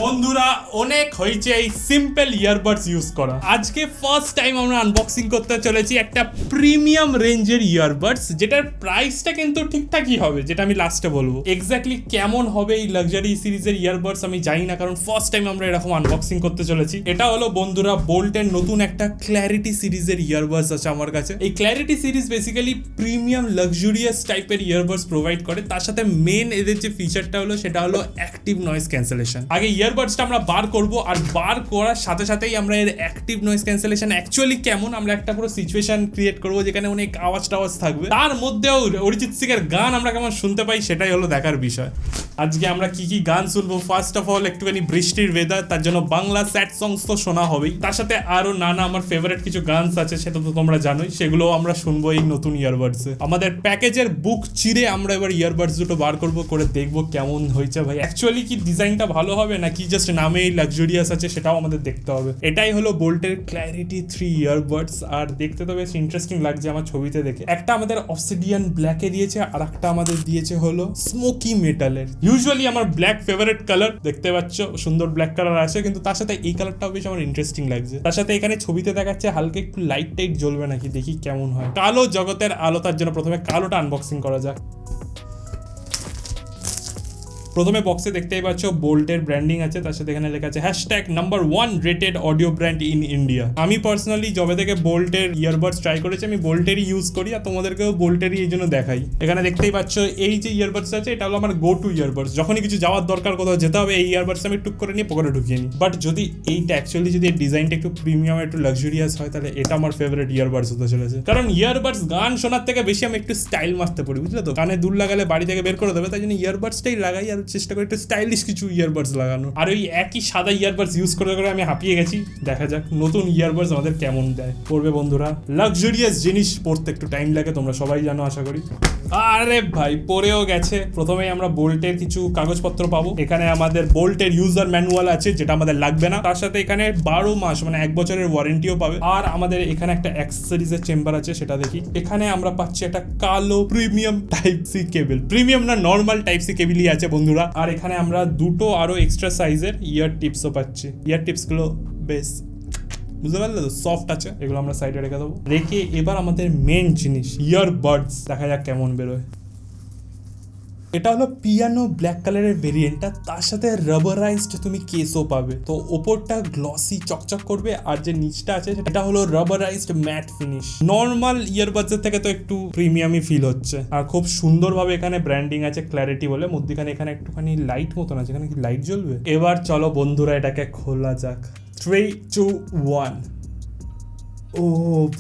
বন্ধুরা অনেক হয়েছে এই সিম্পল ইয়ারবাডস ইউজ করা। আজকে ফার্স্ট টাইম আমরা আনবক্সিং করতে চলেছি একটা প্রিমিয়াম রেঞ্জের ইয়ারবাডস, যেটার প্রাইসটা কিন্তু ঠিকঠাকই হবে, যেটা আমি লাস্টে বলবো। এক্স্যাক্টলি কেমন হবে এই লাক্সারি সিরিজের ইয়ারবাডস আমি জানি না, কারণ ফার্স্ট টাইম আমরা এরকম আনবক্সিং করতে চলেছি। এটা হলো বন্ধুরা বোল্টের নতুন একটা ক্ল্যারিটি সিরিজের ইয়ারবাডস আছে আমার কাছে। এই clarity series basically premium luxurious টাইপের ইয়ারবাডস প্রোভাইড করে। তার সাথে মেন এদের যে ফিচারটা হলো সেটা হলো অ্যাক্টিভ নয়েজ ক্যান্সেলেশন। আগে ইয়ারবাডসটা আমরা বার করব, আর বার করার সাথে সাথেই আমরা এর অ্যাক্টিভ নয়েজ ক্যান্সেলেশন অ্যাকচুয়ালি কেমন আমরা একটা পুরো সিচুয়েশন ক্রিয়েট করব, যেখানে অনেক আওয়াজ টাওয়াজ থাকবে, তার মধ্যেও অরিজিৎ সিং এর গান আমরা কেমন শুনতে পাই সেটাই হলো দেখার বিষয়। আজকে আমরা কি কি গান শুনবো, ফার্স্ট অফ অল একটুখানি বৃষ্টির ওয়েদার, তার জন্য বাংলা স্যাড সংস তো শোনা হবেই, তার সাথে আরো নানা আমার ফেভারিট কিছু গানস আছে, সেটা তো তোমরা জানোই, সেগুলো আমরা শুনবো এই নতুন ইয়ারবাডসে। আমাদের প্যাকেজের বুক চিরে আমরা এবার ইয়ারবাডস দুটো বার করবো, করে দেখবো কেমন হয়েছে ভাই, অ্যাকচুয়ালি কি ডিজাইনটা ভালো হবে নাকি জাস্ট নামেই লাক্সুরিয়াস আছে সেটাও আমাদের দেখতে হবে। এটাই হলো বোল্টের ক্ল্যারিটি 3 ইয়ারবাডস, আর দেখতে তো বেশ ইন্টারেস্টিং লাগছে আমার ছবিতে দেখে। একটা আমাদের অবসিডিয়ান ব্ল্যাকে দিয়েছে, আর একটা আমাদের দিয়েছে হলো স্মোকি মেটালের। ইউজুয়ালি আমার ব্ল্যাক ফেভারিট কালার, দেখতে পাচ্ছ সুন্দর ব্ল্যাক কালার আছে, কিন্তু তার সাথে এই কালারটাও বেশ আমার ইন্টারেস্টিং লাগছে। তার সাথে এখানে ছবিতে দেখাচ্ছে হালকা একটু লাইট টাইট জ্বলবে নাকি, দেখি কেমন হয়। কালো জগতের আলো, তার জন্য প্রথমে কালোটা আনবক্সিং করা যাক। প্রথমে বক্সে দেখতেই পাচ্ছ বোল্টের ব্র্যান্ডিং আছে, তার সাথে এখানে লেখা আছে #1 rated audio brand in India. আমি পার্সোনালি যবে থেকে বোল্টের ইয়ারবাডস ট্রাই করেছি আমি বোল্টেরই ইউজ করি, আর তোমাদেরকেও বোল্টেরই এই জন্য দেখাই। এখানে দেখতেই পাচ্ছ এই যে ইয়ারবাডস আছে এটা হলো আমার গো টু ইয়ারবাডস। যখনই কিছু যাওয়ার দরকার, কোথাও যেতে হবে, এই ইয়ারবাডস আমি টুক করে নিয়ে পকেটে ঢুকিয়ে নিই। বাট যদি এইটা অ্যাকচুয়ালি যদি এই ডিজাইনটা একটু প্রিমিয়াম একটু লাক্সুরিয়াস হয়, তাহলে এটা আমার ফেভারিট ইয়ারবাডস হতে চলেছে। কারণ ইয়ারবাডস গান শোনার থেকে বেশি আমি একটু স্টাইল মারতে পড়ি, বুঝলে তো। কানে দুল লাগালে বাড়ি থেকে বের করে দেবে, তাই জন্য ইয়ারবাডসটাই লাগাই, আর চেষ্টা করি একটু স্টাইলিশ কিছু ইয়ারবাডস লাগানো। আর ওই একই সাদা ইয়ারবাডস ইউজ করে করে আমি হাঁপিয়ে গেছি। দেখা যাক নতুন ইয়ারবাডস আমাদের কেমন দেয়। পড়বে বন্ধুরা, লাক্সুরিয়াস জিনিস পড়তে একটু টাইম লাগে, তোমরা সবাই জানো আশা করি। আরে ভাই পড়েও গেছে। প্রথমেই আমরা বোল্টের কিছু কাগজপত্র পাবো। এখানে আমাদের বোল্টের ইউজার ম্যানুয়াল আছে, যেটা আমাদের লাগবে না। তার সাথে এখানে 12 মাস মানে 1 বছরের ওয়ারেন্টিও পাবে। আর আমাদের এখানে একটা অ্যাক্সেসরিজের চেম্বার আছে, সেটা দেখি। এখানে আমরা পাচ্ছি একটা কালো premium type C cable, premium না নর্মাল টাইপ সি কেবলই আছে বন্ধুরা। আর এখানে আমরা দুটো আরো এক্সট্রা সাইজের ইয়ার টিপসও পাচ্ছি। ইয়ার টিপস গুলো বেশ বুঝতে পারলে তো, সফট আছে। এগুলো আমরা সাইডে রেখে দেবো। রেখে এবার আমাদের মেন জিনিস ইয়ারবাডস দেখা যাক কেমন বেরোয়। এটা হলো পিয়ানো ব্ল্যাক কালারের ভেরিয়েন্টটা, তার সাথে রাবারাইজড তুমি কেসও পাবে। তো ওপরটা গ্লসি চকচক করবে, আর যে নিচটা আছে সেটা হলো রাবারাইজড ম্যাট ফিনিশ। নর্মাল ইয়ারবাডসের থেকে তো একটু প্রিমিয়ামই ফিল হচ্ছে। আর খুব সুন্দরভাবে এখানে ব্র্যান্ডিং আছে ক্ল্যারিটি বলে। মধ্যখানে এখানে একটুখানি লাইট মতন আছে, এখানে কি লাইট জ্বলবে? এবার চলো বন্ধুরা এটাকে খোলা যাক। 3, 2, 1। ও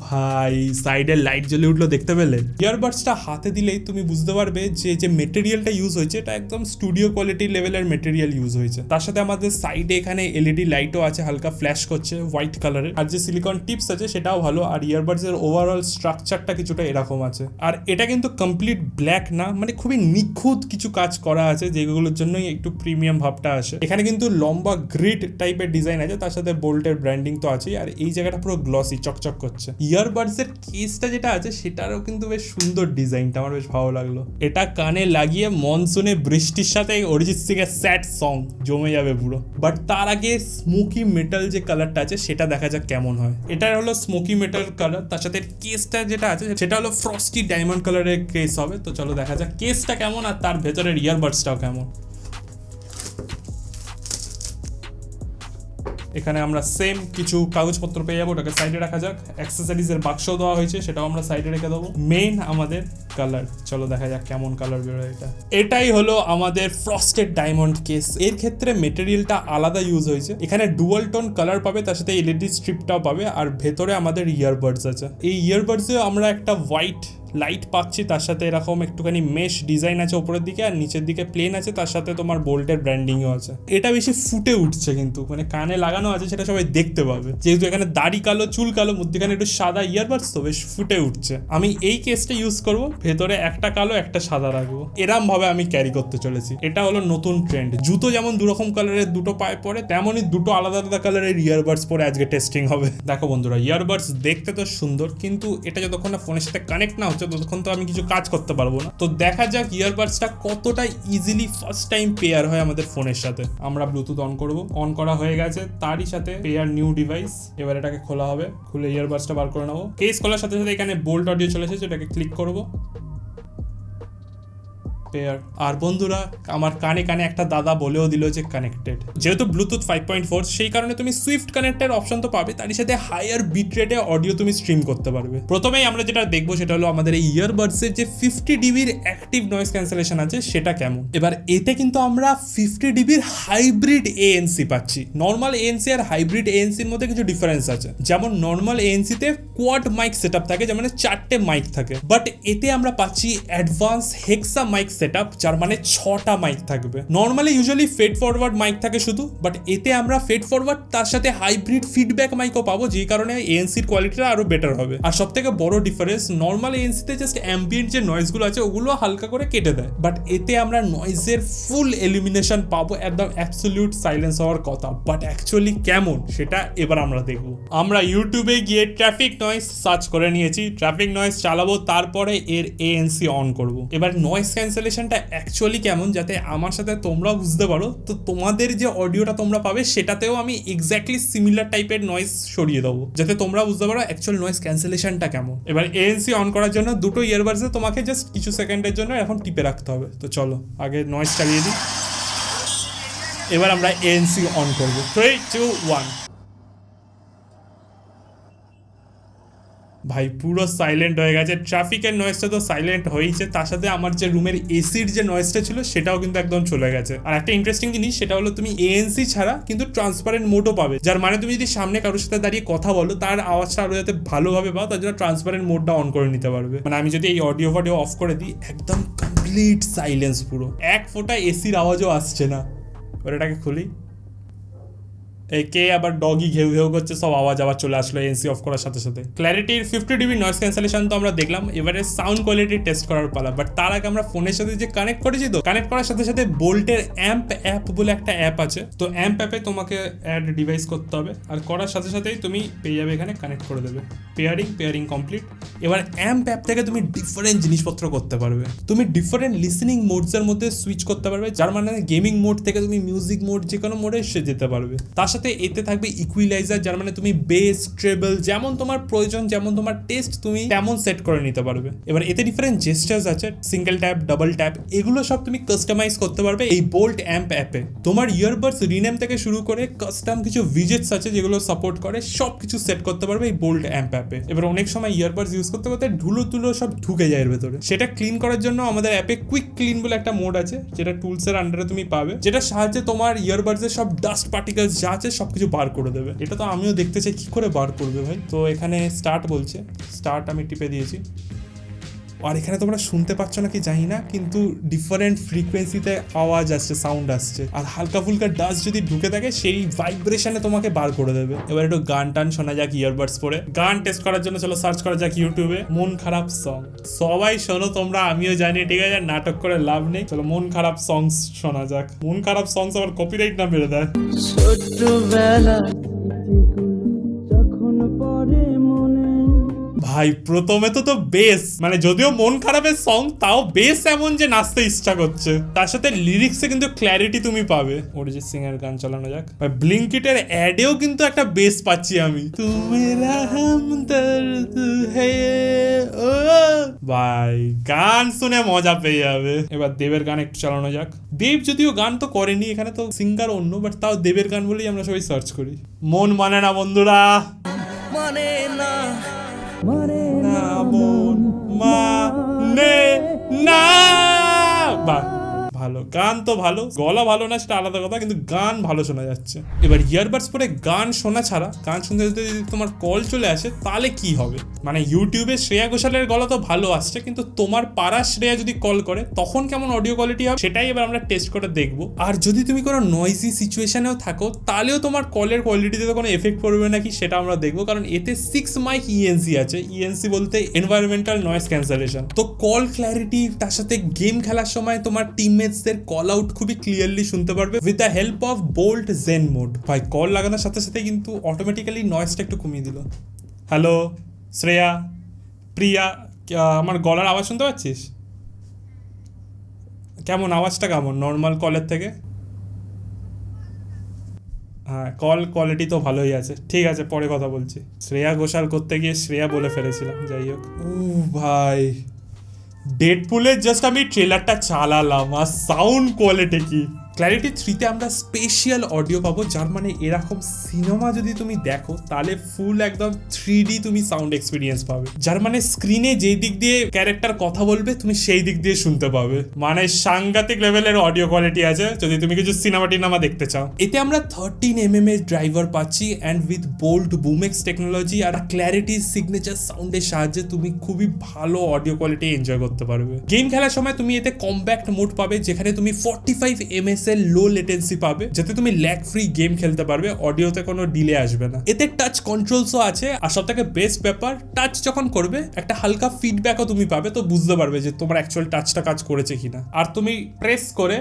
ভাই, সাইডে লাইট জ্বলে উঠলো, দেখতে পেলে? ইয়ারবাডসটা হাতে দিলেই তুমি বুঝতে পারবে যে যে মেটেরিয়ালটা ইউজ হয়েছে এটা একদম স্টুডিও কোয়ালিটি লেভেলের মেটেরিয়াল ইউজ হয়েছে। তার সাথে আমাদের সাইডে এখানে এলইডি লাইটও আছে, হালকা ফ্ল্যাশ করছে হোয়াইট কালারের। আর যে সিলিকন টিপস আছে সেটাও ভালো। আর ইয়ারবাডস এর ওভারঅল স্ট্রাকচারটা কিছুটা এরকম আছে। আর এটা কিন্তু কমপ্লিট ব্ল্যাক না, মানে খুবই নিখুঁত কিছু কাজ করা আছে, যেগুলোর জন্যই একটু প্রিমিয়াম ভাবটা আসে। এখানে কিন্তু লম্বা গ্রিড টাইপের ডিজাইন আছে, তার সাথে বোল্টের ব্র্যান্ডিং তো আছেই। আর এই জায়গাটা পুরো গ্লসি চকচক করছে। ইয়ারবাডস এর কেসটা যেটা আছে সেটারও কিন্তু বেশ সুন্দর ডিজাইনটা, আমার বেশ ভালো লাগলো। এটা কানে লাগিয়ে মনসুনে বৃষ্টির সাথে অরিজিৎ সিং এর স্যাড সং জমে যাবে পুরো। বাট তার আগে স্মোকি মেটাল যে কালারটা আছে সেটা দেখা যাক কেমন হয়। এটা হলো স্মোকি মেটাল কালার, তার সাথে কেসটা যেটা আছে সেটা হলো ফ্রস্টি ডায়মন্ড কালারের কেস হবে। তো চলো দেখা যাক কেসটা কেমন, আর তার ভেতরের ইয়ারবাডসটাও কেমন। এখানে আমরা সেম কিছু কাগজপত্র পেয়ে যাবো, ওটাকে সাইডে রাখা যাক। অ্যাক্সেসরিজের বাক্সও দেওয়া হয়েছে, সেটাও আমরা সাইডে রেখে দেবো। মেইন আমাদের কালার, চলো দেখা যাক কেমন কালার বেরোয়। এটাই হলো আমাদের ফ্রস্টেড ডায়মন্ড কেস। এর ক্ষেত্রে মেটেরিয়ালটা আলাদা ইউজ হয়েছে। এখানে ডুয়াল টোন কালার পাবে, তার সাথে এলইডি স্ট্রিপটাও পাবে। আর ভেতরে আমাদের ইয়ারবাডস আছে। এই ইয়ারবাডসে আমরা একটা হোয়াইট লাইট পাচ্ছি, তার সাথে এরকম একটুখানি মেশ ডিজাইন আছে উপরের দিকে, আর নিচের দিকে প্লেন আছে, তার সাথে তোমার বোল্টের ব্র্যান্ডিংও আছে। এটা বেশি ফুটে উঠছে, কিন্তু মানে কানে লাগানো আছে সেটা সবাই দেখতে পাবে, যেহেতু এখানে দাড়ি কালো চুল কালো, মধ্যখানে একটু সাদা ইয়ারবাডস, তো বেশ ফুটে উঠছে। আমি এই কেসটা ইউজ করবো ভেতরে একটা কালো একটা সাদা রাখবো, এরম ভাবে আমি ক্যারি করতে চলেছি। এটা হলো নতুন ট্রেন্ড। জুতো যেমন দুরকম কালারের দুটো পায়ে পরে, তেমনই দুটো আলাদা আলাদা কালারের ইয়ারবাডস পরে আজকে টেস্টিং হবে। দেখো বন্ধুরা, ইয়ারবাডস দেখতে তো সুন্দর, কিন্তু এটা যতক্ষণ না ফোনের সাথে কানেক্ট না হচ্ছে ততক্ষণ তো আমি কিছু কাজ করতে পারবো না। তো দেখা যাক ইয়ারবাডসটা কতটা ইজিলি ফার্স্ট টাইম পেয়ার হয় আমাদের ফোনের সাথে। আমরা ব্লুটুথ অন করব, অন করা হয়ে গেছে, তারই সাথে পেয়ার নিউ ডিভাইস। এবার এটাকে খোলা হবে, খুলে ইয়ারবাডসটা বার করে নেবো। কেস খোলার সাথে সাথে এখানে বোল্ট অডিও চলে এসেছে, এটাকে ক্লিক করবো। আর বন্ধুরা, আমার কানে কানে একটা দাদা বলেও দিল যে কানেক্টেড। যেহেতু ব্লুটুথ 5.4, সেই কারণে তুমি সুইফট কানেক্টের অপশন তো পাবে, তারই সাথে হায়ার বিট রেটে অডিও তুমি স্ট্রিম করতে পারবে। প্রথমেই আমরা যেটা দেখবো সেটা হলো আমাদের এই ইয়ারবাডসের যে 50 ডিবির অ্যাক্টিভ নয়েজ ক্যান্সেলেশন আছে সেটা কেমন। এবার এতে কিন্তু আমরা 50 ডিবির হাইব্রিড এএনসি পাচ্ছি। নর্মাল এএনসি আর হাইব্রিড এএনসির মধ্যে কিছু ডিফারেন্স আছে। যেমন নর্মাল এএনসিতে কোয়াড মাইক সেটআপ থাকে, যেমন 4টে মাইক থাকে, বাট এতে আমরা পাচ্ছি অ্যাডভান্স হেক্সা মাইক সেটআপ, যার মানে 6টা মাইক থাকবে। Normally usually feed forward mic থাকে শুধু, বাট এতে আমরা ফেড ফরওয়ার্ড তার সাথে হাইব্রিড ফিডব্যাক মাইকও পাবো, যে কারণে এএনসির কোয়ালিটিটা আরো বেটার হবে। আর সবথেকে বড় ডিফারেন্স, নর্মাল এএনসিতে জাস্ট অ্যাম্বিয়েন্ট যে নয়েজগুলো আছে ওগুলো হালকা করে কেটে দেয়, বাট এতে আমরা নয়েজের ফুল এলিমিনেশন পাবো, একদম অ্যাবসলিউট সাইলেন্স হওয়ার কথা। বাট অ্যাকচুয়ালি কেমন সেটা এবার আমরা দেখবো। আমরা ইউটিউবে গিয়ে ট্রাফিক নয়েজ সার্চ করে নিয়েছি, ট্রাফিক নয়েজ চালাবো, তারপরে এর এএনসি অন করব। এবার নয়েজ ক্যান্সেলেশনটা অ্যাকচুয়ালি কেমন, যাতে আমার সাথে তোমরাও বুঝতে পারো, তো তোমাদের যে অডিওটা তোমরা পাবে সেটাতেও আমি এক্স্যাক্টলি সিমিলার টাইপের নয়েজ সরিয়ে দেবো, যাতে তোমরা বুঝতে পারো অ্যাকচুয়াল নয়েজ ক্যান্সেলেশনটা কেমন। এবার এএনসি অন করার জন্য দুটো ইয়ারবাডসে তোমাকে জাস্ট কিছু সেকেন্ডের জন্য এখন টিপে রাখতে হবে। তো চলো আগে নয়েজ চালিয়ে দিই, এবার আমরা এএনসি অন করবো। 3, 2, 1। ভাই পুরো সাইলেন্ট হয়ে গেছে। ট্রাফিকের নয়েজটা তো সাইলেন্ট হয়েছে, তার সাথে আমার যে রুমের এসির যে নয়েজটা ছিল সেটাও কিন্তু একদম চলে গেছে। আর একটা ইন্টারেস্টিং জিনিস, সেটা হলো তুমি এএনসি ছাড়া কিন্তু ট্রান্সপারেন্ট মোডও পাবে, যার মানে তুমি যদি সামনে কারোর সাথে দাঁড়িয়ে কথা বলো তার আওয়াজটা আরো যাতে ভালোভাবে পাও, তার জন্য ট্রান্সপারেন্ট মোডটা অন করে নিতে পারবে। মানে আমি যদি এই অডিও অফ করে দিই, একদম কমপ্লিট সাইলেন্স, পুরো এক ফোঁটা এসির আওয়াজও আসছে না। এবার এটাকে খুলি, এই কে আবার ডগি ঘেউ ঘেউ করছে, সব আওয়াজ আবার চলে আসলো এএনসি অফ করার সাথে সাথে। ক্ল্যারিটির 50 ডিবি নয়েজ ক্যান্সেলেশন তো আমরা দেখলাম, এবারে সাউন্ড কোয়ালিটি টেস্ট করার পালা। বাট তার আগে আমরা ফোনের সাথে যে কানেক্ট করেছি, তো কানেক্ট করার সাথে সাথে বোল্টের অ্যাপ বলে একটা অ্যাপ আছে, তো অ্যাপে তোমাকে অ্যাড ডিভাইস করতে হবে, আর করার সাথে সাথেই তুমি পেয়ে যাবে, এখানে কানেক্ট করে দেবে। Pairing complete. এবার অ্যাপ থেকে তুমি ডিফারেন্ট জিনিসপত্র করতে পারবে, তুমি ডিফারেন্ট লিসনিং মোডসের মধ্যে সুইচ করতে পারবে, যার মানে গেমিং মোড থেকে তুমি মিউজিক মোড যে কোনো মোডে এসে যেতে পারবে। তার সাথে এতে থাকবে ইকুইলাইজার, যার মানে তুমি বেস ট্রেবল যেমন তোমার প্রয়োজন, যেমন তোমার টেস্ট, তুমি তেমন সেট করে নিতে পারবে। এবার এতে ডিফারেন্ট জেস্টার্স আছে, সিঙ্গেল ট্যাপ, ডাবল ট্যাপ, এগুলো সব তুমি কাস্টমাইজ করতে পারবে এই বোল্ট অ্যাপে। তোমার ইয়ারবাডস রিনেম থেকে শুরু করে কাস্টম কিছু উইজেটস আছে যেগুলো সাপোর্ট করে, সব কিছু সেট করতে পারবে এই বোল্ট অ্যাপে। এবার অনেক সময় ইয়ারবাডস ইউজ করতে করতে ধুলো সব ঢুকে যায় এর ভেতরে, সেটা ক্লিন করার জন্য আমাদের অ্যাপে কুইক ক্লিন বলে একটা মোড আছে, যেটা টুলসের আন্ডারে তুমি পাবে, যেটা সাহায্যে তোমার ইয়ারবাডসের সব ডাস্ট পার্টিকেলস যা আছে সবকিছু বার করে দেবে। এটা তো আমিও দেখতে চাই কি করে বার করবে ভাই। তো এখানে স্টার্ট বলছে, স্টার্ট আমি টিপে দিয়েছি। আর এখানে তোমরা শুনতে পাচ্ছ নাকি জানি না, কিন্তু ডিফারেন্ট ফ্রিকোয়েন্সিতে আওয়াজ আসছে, সাউন্ড আসছে, আর হালকা ফুলকা ডাস্ট যদি ঢুকে থাকে সেই ভাইব্রেশনে তোমাকে বার করে দেবে। এবার একটু গান টান শোনা যাক ইয়ারবাডস পরে। গান টেস্ট করার জন্য চলো সার্চ করা যাক ইউটিউবে মন খারাপ সং। সবাই শোনো তোমরা, আমিও জানি, ঠিক আছে, নাটক করে লাভ নেই। চলো মন খারাপ সংস শোনা যাক। মন খারাপ সংস আবার কপিরাইট না মেরে দেয়। ছোটবেলা যখন পরে মনে, ভাই প্রথমে তো বেস, মানে যদিও মন খারাপের সং, তাও বেস এমন যে নাচতে ইচ্ছা করছে। তার সাথে লিরিক্সে কিন্তু ক্ল্যারিটি তুমি পাবে। অরিজিৎ সিং এর গান চালানো যাক। ব্লিঙ্কিটের অ্যাডেও কিন্তু একটা বেস পাচ্ছি আমি। তুমেরা হামদর্দ হে ও ভাই, গান শুনে মজা পেয়ে যাবে। এবার দেবের গান একটু চালানো যাক। দেব যদিও গান তো করেনি, এখানে তো সিঙ্গার অন্য, বাট তাও দেবের গান বলেই আমরা সবাই সার্চ করি। মন মানে না বন্ধুরা, মানে না, মানে না মন মানে না। ভালো, গান তো ভালো, গলা ভালো না সেটা আলাদা কথা, কিন্তু গান ভালো শোনা যাচ্ছে। এবার ইয়ারবাডস পরে গান শোনা ছাড়া গান শুনতে যদি তোমার কল চলে আসে তাহলে কি হবে? মানে ইউটিউবে শ্রেয়া ঘোষালের গলা তো ভালো আসছে, কিন্তু তোমার পাড়ার শ্রেয়া যদি কল করে তখন কেমন অডিও কোয়ালিটি হবে সেটাই এবার আমরা টেস্ট করে দেখবো। আর যদি তুমি কোনো নয়েজি সিচুয়েশনেও থাকো তাহলেও তোমার কলের কোয়ালিটিতে কোনো এফেক্ট পড়বে নাকি সেটা আমরা দেখবো, কারণ এতে 6 মাইক ENC আছে। ENC বলতে এনভায়রনমেন্টাল নয়েজ ক্যান্সেলেশন। তো কল ক্ল্যারিটি, তার সাথে গেম খেলার সময় তোমার টিমমেটসদের কল আউট খুবই ক্লিয়ারলি শুনতে পারবে with the help of Boult Zen mode. ভাই কল লাগানোর সাথে সাথে কিন্তু অটোমেটিক্যালি নয়েজটা একটু কমিয়ে দিল। হ্যালো শ্রেয়া, প্রিয়া, আমার গলার আওয়াজ শুনতে পাচ্ছিস? কেমন আওয়াজটা, কেমন নর্মাল কলের থেকে? হ্যাঁ, কল কোয়ালিটি তো ভালোই আছে। ঠিক আছে, পরে কথা বলছি। শ্রেয়া ঘোষাল করতে গিয়ে শ্রেয়া বলে ফেলেছিলাম, যাই হোক। ভাই ডেডপুলের জাস্ট আমি ট্রেলারটা চালালাম আর সাউন্ড কোয়ালিটি কি! ক্ল্যারিটি 3তে আমরা স্পেশাল অডিও পাবো, যার মানে এরকম সিনেমা যদি তুমি দেখো তাহলে ফুল একদম 3D তুমি সাউন্ড এক্সপিরিয়েন্স পাবে, যার মানে স্ক্রিনে যেই দিক দিয়ে ক্যারেক্টার কথা বলবে তুমি সেই দিক দিয়ে শুনতে পাবে। মানে সাংঘাতিক লেভেলের অডিও কোয়ালিটি আছে যদি তুমি কিছু সিনেমা টিনেমা দেখতে চাও। এতে আমরা 13mm এর ড্রাইভার পাচ্ছি and with Boult BoomX technology আর ক্ল্যারিটির সিগনেচার সাউন্ডের সাহায্যে তুমি খুবই ভালো অডিও কোয়ালিটি এনজয় করতে পারবে। গেম খেলার সময় তুমি এতে কম্প্যাক্ট মোড পাবে, যেখানে তুমি 45ms এর লো লেটেন্সি পাবে, যাতে তুমি ল্যাগ ফ্রি গেম খেলতে পারবে, অডিওতে কোনো ডিলে আসবে না। এতে টাচ কন্ট্রোলসও আছে, আর সব থেকে বেস্ট ব্যাপার, টাচ যখন করবে একটা হালকা ফিডব্যাকও তুমি পাবে, তো বুঝতে পারবে যে তোমার অ্যাকচুয়াল টাচটা কাজ করেছে কিনা। আর তুমি প্রেস করে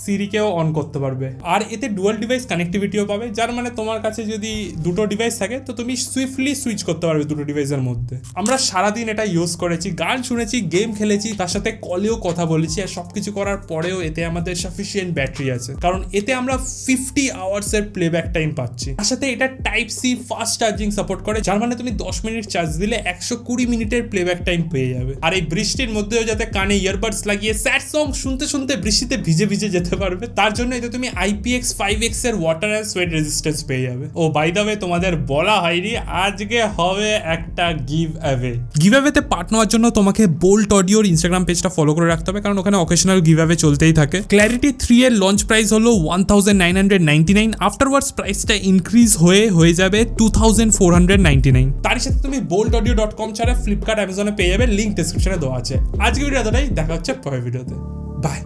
সিরিকেও অন করতে পারবে। আর এতে ডুয়াল ডিভাইস কানেক্টিভিটিও পাবে, যার মানে তোমার কাছে যদি দুটো ডিভাইস থাকে তো তুমি সুইফটলি সুইচ করতে পারবে দুটো ডিভাইসের মধ্যে। আমরা সারাদিন এটা ইউজ করেছি, গান শুনেছি, গেম খেলেছি, তার সাথে কলেও কথা বলেছি, আর সবকিছু করার পরেও এতে আমাদের সাফিসিয়েন্ট ব্যাটারি আছে, কারণ এতে আমরা 50 আওয়ার্সের প্লেব্যাক টাইম পাচ্ছি। তার সাথে এটা type C fast charging support করে, যার মানে তুমি 10 মিনিট চার্জ দিলে 120 মিনিটের প্লেব্যাক টাইম পেয়ে যাবে। আর এই বৃষ্টির মধ্যেও যাতে কানে ইয়ারবাডস লাগিয়ে স্যাড সং শুনতে শুনতে বৃষ্টিতে ভিজে ভিজে যেতে পারবে, তার জন্য এতে তুমি IPX5X এর ওয়াটার অ্যান্ড সোয়েট রেজিস্ট্যান্স পেয়ে যাবে। ও বাই দ্য ওয়ে, তোমাদের বলা হয়নি, আজকে হবে একটা গিভ অ্যাওয়েতে পার্ট নেওয়ার জন্য তোমাকে বোল্ট অডিওর ইনস্টাগ্রাম পেজটা ফলো করে রাখতে হবে, কারণ ওখানে অকেশনাল গিভ অ্যাওয়ে চলতেই থাকে। ক্ল্যারিটি 3 এর লঞ্চ প্রাইস হলো 1999, আফটারওয়ার্ডস প্রাইসটা ইনক্রিজ হয়ে যাবে 2499। তার সাথে তুমি boltaudio.com ছাড়া ফ্লিপকার্ট, অ্যামাজনে পেয়ে যাবে, লিঙ্ক ডেসক্রিপশনে দেওয়া আছে। আজকে ভিডিও এতটাই, দেখা হচ্ছে পরের ভিডিওতে, বাই।